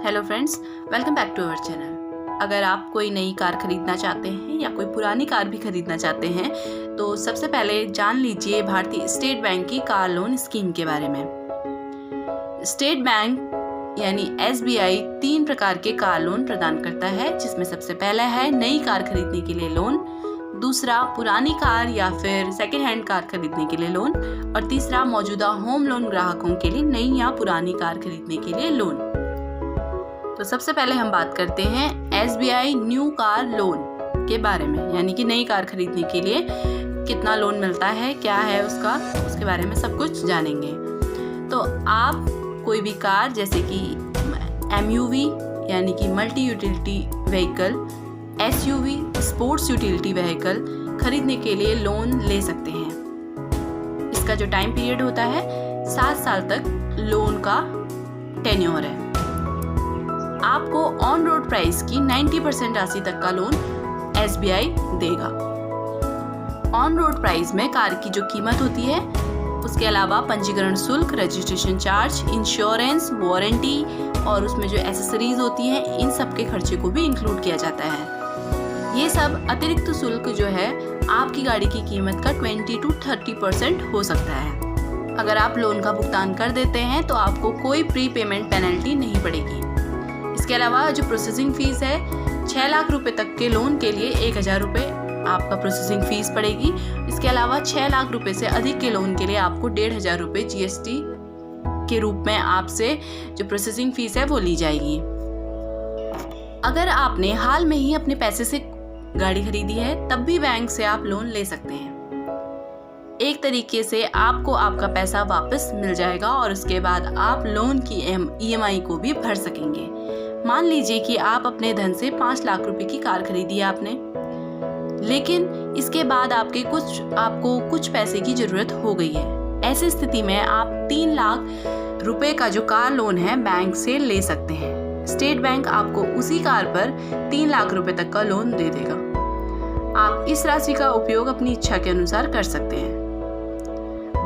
Hello friends, welcome back to our channel. अगर आप कोई नई कार खरीदना चाहते हैं या कोई पुरानी कार भी खरीदना चाहते हैं तो सबसे पहले जान लीजिए भारतीय स्टेट बैंक की कार लोन स्कीम के बारे में। स्टेट बैंक यानी SBI 3 प्रकार के कार लोन प्रदान करता है, जिसमें सबसे पहला है नई कार खरीदने के लिए लोन, दूसरा पुरानी कार या फिर सेकेंड हैंड कार खरीदने के लिए लोन और तीसरा मौजूदा होम लोन ग्राहकों के लिए नई या पुरानी कार खरीदने के लिए लोन। तो सबसे पहले हम बात करते हैं SBI न्यू कार लोन के बारे में, यानी कि नई कार खरीदने के लिए कितना लोन मिलता है, क्या है उसके बारे में सब कुछ जानेंगे। तो आप कोई भी कार जैसे कि MUV यानी कि multi utility vehicle, SUV sports utility vehicle खरीदने के लिए लोन ले सकते हैं। इसका जो टाइम पीरियड होता है 7 साल तक लोन का टेन्योर है। आपको ऑन रोड प्राइस की 90% राशि तक का लोन SBI देगा। ऑन रोड प्राइस में कार की जो कीमत होती है उसके अलावा पंजीकरण शुल्क, रजिस्ट्रेशन चार्ज, इंश्योरेंस, वारंटी और उसमें जो एसेसरीज होती हैं इन सब के खर्चे को भी इंक्लूड किया जाता है। ये सब अतिरिक्त शुल्क जो है आपकी गाड़ी की कीमत का 20 to 30% हो सकता है। अगर आप लोन का भुगतान कर देते हैं तो आपको कोई प्री पेमेंट पेनल्टी नहीं पड़ेगी। इसके अलावा जो प्रोसेसिंग फीस है 6 लाख रुपए तक के लोन के लिए 1000 रुपये आपका प्रोसेसिंग फीस पड़ेगी। इसके अलावा 6 लाख रुपए से अधिक के लोन के लिए आपको 1500 रुपये GST के रूप में आपसे जो प्रोसेसिंग फीस है वो ली जाएगी। अगर आपने हाल में ही अपने पैसे से गाड़ी खरीदी है तब भी बैंक से आप लोन ले सकते हैं। एक तरीके से आपको आपका पैसा वापस मिल जाएगा और उसके बाद आप लोन की EMI को भी भर सकेंगे। मान लीजिए कि आप अपने धन से 5 लाख रुपए की कार खरीदी है आपने, लेकिन इसके बाद आपको कुछ पैसे की जरूरत हो गई है। ऐसी स्थिति में आप 3 लाख रुपए का जो कार लोन है बैंक से ले सकते हैं। स्टेट बैंक आपको उसी कार पर 3 लाख रुपए तक का लोन दे देगा। आप इस राशि का उपयोग अपनी इच्छा के अनुसार कर सकते हैं,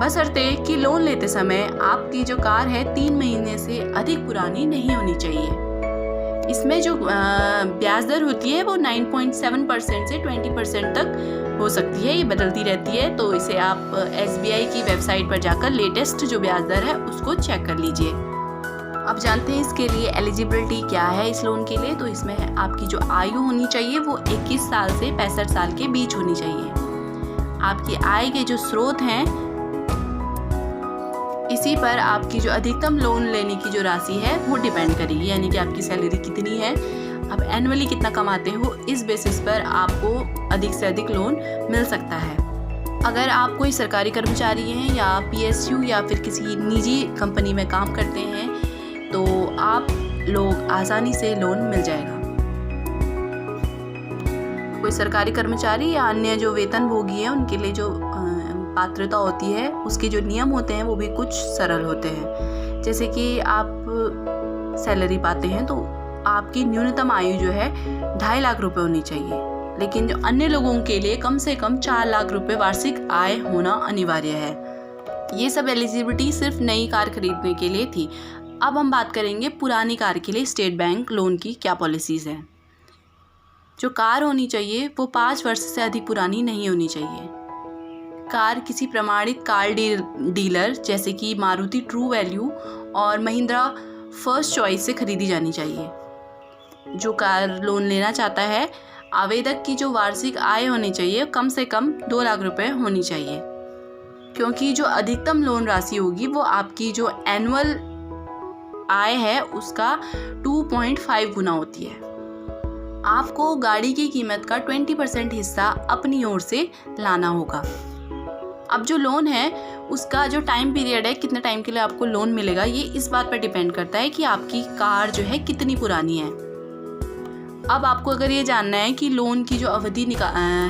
बशर्ते कि लोन लेते समय आपकी जो कार है 3 महीने से अधिक पुरानी नहीं होनी चाहिए। इसमें जो ब्याज दर होती है वो 9.7% से 20% तक हो सकती है, ये बदलती रहती है। तो इसे आप SBI की वेबसाइट पर जाकर लेटेस्ट जो ब्याज दर है उसको चेक कर लीजिए। अब जानते हैं इसके लिए एलिजिबिलिटी क्या है इस लोन के लिए। तो इसमें आपकी जो आयु होनी चाहिए वो 21 साल से 65 साल के बीच होनी चाहिए। आपकी आय के जो स्रोत हैं इसी पर आपकी जो अधिकतम लोन लेने की जो राशि है वो डिपेंड करेगी, यानी कि आपकी सैलरी कितनी है, आप एनुअली कितना कमाते हो, इस बेसिस पर आपको अधिक से अधिक लोन मिल सकता है। अगर आप कोई सरकारी कर्मचारी हैं या PSU या फिर किसी निजी कंपनी में काम करते हैं तो आप लोग आसानी से लोन मिल जाएगा। कोई सरकारी कर्मचारी या अन्य जो वेतनभोगी है उनके लिए जो पात्रता होती है उसके जो नियम होते हैं वो भी कुछ सरल होते हैं। जैसे कि आप सैलरी पाते हैं तो आपकी न्यूनतम आयु जो है 2.5 लाख रुपए होनी चाहिए, लेकिन जो अन्य लोगों के लिए कम से कम 4 लाख रुपए वार्षिक आय होना अनिवार्य है। ये सब एलिजिबिलिटी सिर्फ नई कार खरीदने के लिए थी। अब हम बात करेंगे पुरानी कार के लिए स्टेट बैंक लोन की क्या पॉलिसीज़ हैं। जो कार होनी चाहिए वो 5 वर्ष से अधिक पुरानी नहीं होनी चाहिए। कार किसी प्रमाणित कार डीलर जैसे कि मारुति ट्रू वैल्यू और महिंद्रा फर्स्ट चॉइस से खरीदी जानी चाहिए। जो कार लोन लेना चाहता है आवेदक की जो वार्षिक आय होनी चाहिए कम से कम 2 लाख रुपए होनी चाहिए, क्योंकि जो अधिकतम लोन राशि होगी वो आपकी जो एनुअल आय है उसका 2.5 गुना होती है। आपको गाड़ी की कीमत का 20% हिस्सा अपनी ओर से लाना होगा। अब जो लोन है उसका जो टाइम पीरियड है, कितने टाइम के लिए आपको लोन मिलेगा, ये इस बात पर डिपेंड करता है कि आपकी कार जो है कितनी पुरानी है। अब आपको अगर ये जानना है कि लोन की जो अवधि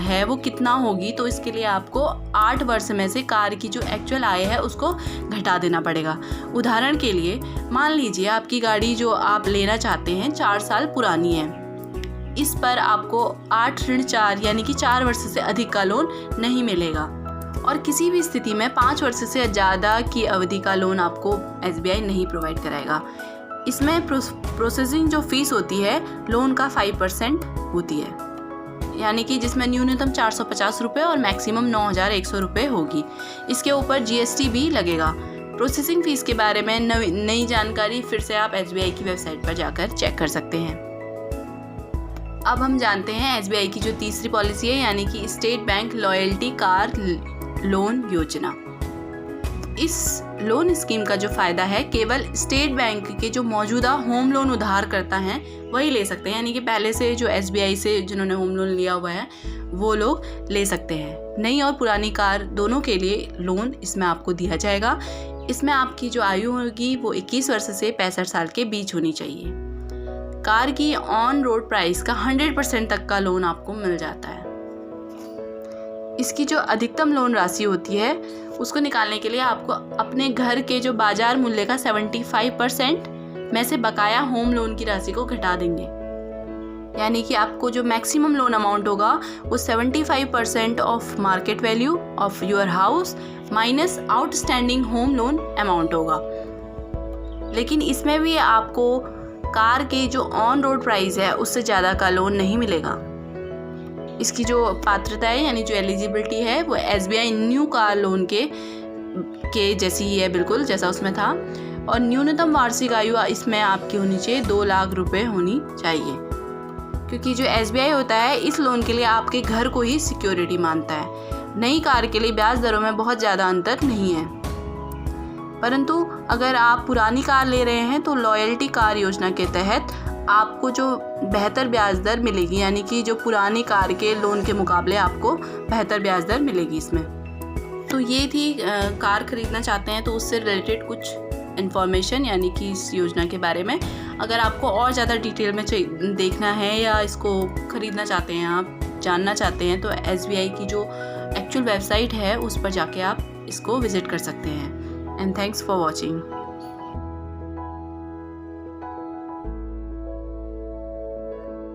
है वो कितना होगी तो इसके लिए आपको 8 वर्ष में से कार की जो एक्चुअल आय है उसको घटा देना पड़ेगा। उदाहरण के लिए मान लीजिए आपकी गाड़ी जो आप लेना चाहते हैं 4 साल पुरानी है, इस पर आपको 8-4 यानी कि 4 वर्ष से अधिक का लोन नहीं मिलेगा और किसी भी स्थिति में 5 वर्ष से ज़्यादा की अवधि का लोन आपको SBI नहीं प्रोवाइड कराएगा। इसमें प्रोसेसिंग जो फीस होती है लोन का 5% होती है, यानी कि जिसमें न्यूनतम 450 रुपये और मैक्सिमम 9,100 रुपये होगी। इसके ऊपर GST भी लगेगा। प्रोसेसिंग फ़ीस के बारे में नई जानकारी फिर से आप SBI की वेबसाइट पर जाकर चेक कर सकते हैं। अब हम जानते हैं SBI की जो तीसरी पॉलिसी है, यानी कि state bank loyalty car loan योजना। इस लोन स्कीम का जो फ़ायदा है केवल स्टेट बैंक के जो मौजूदा होम लोन उधार करता है वही ले सकते हैं, यानी कि पहले से जो SBI से जिन्होंने होम लोन लिया हुआ है वो लोग ले सकते हैं। नई और पुरानी कार दोनों के लिए लोन इसमें आपको दिया जाएगा। इसमें आपकी जो आयु होगी वो 21 वर्ष से 65 साल के बीच होनी चाहिए। कार की ऑन रोड प्राइस का 100% तक का लोन आपको मिल जाता है। इसकी जो अधिकतम लोन राशि होती है उसको निकालने के लिए आपको अपने घर के जो बाजार मूल्य का 75% में से बकाया होम लोन की राशि को घटा देंगे, यानी कि आपको जो मैक्सिमम लोन अमाउंट होगा वो 75% of market value of your house minus outstanding home loan amount होगा। लेकिन इसमें भी आपको कार के जो ऑन रोड प्राइस है उससे ज़्यादा का लोन नहीं मिलेगा। इसकी जो पात्रता है यानी जो एलिजिबिलिटी है वो SBI न्यू कार लोन के जैसी ही है, बिल्कुल जैसा उसमें था। और न्यूनतम वार्षिक आयु इसमें आपकी होनी चाहिए 2 लाख रुपए होनी चाहिए, क्योंकि जो SBI होता है इस लोन के लिए आपके घर को ही सिक्योरिटी मानता है। नई कार के लिए ब्याज दरों में बहुत ज़्यादा अंतर नहीं है, परंतु अगर आप पुरानी कार ले रहे हैं तो लॉयल्टी कार योजना के तहत आपको जो बेहतर ब्याज दर मिलेगी, यानी कि जो पुरानी कार के लोन के मुकाबले आपको बेहतर ब्याज दर मिलेगी इसमें। तो ये थी कार ख़रीदना चाहते हैं तो उससे रिलेटेड कुछ इन्फॉर्मेशन, यानी कि इस योजना के बारे में। अगर आपको और ज़्यादा डिटेल में देखना है या इसको ख़रीदना चाहते हैं, आप जानना चाहते हैं, तो SBI की जो एक्चुअल वेबसाइट है उस पर जाके आप इसको विज़िट कर सकते हैं। And thanks for watching.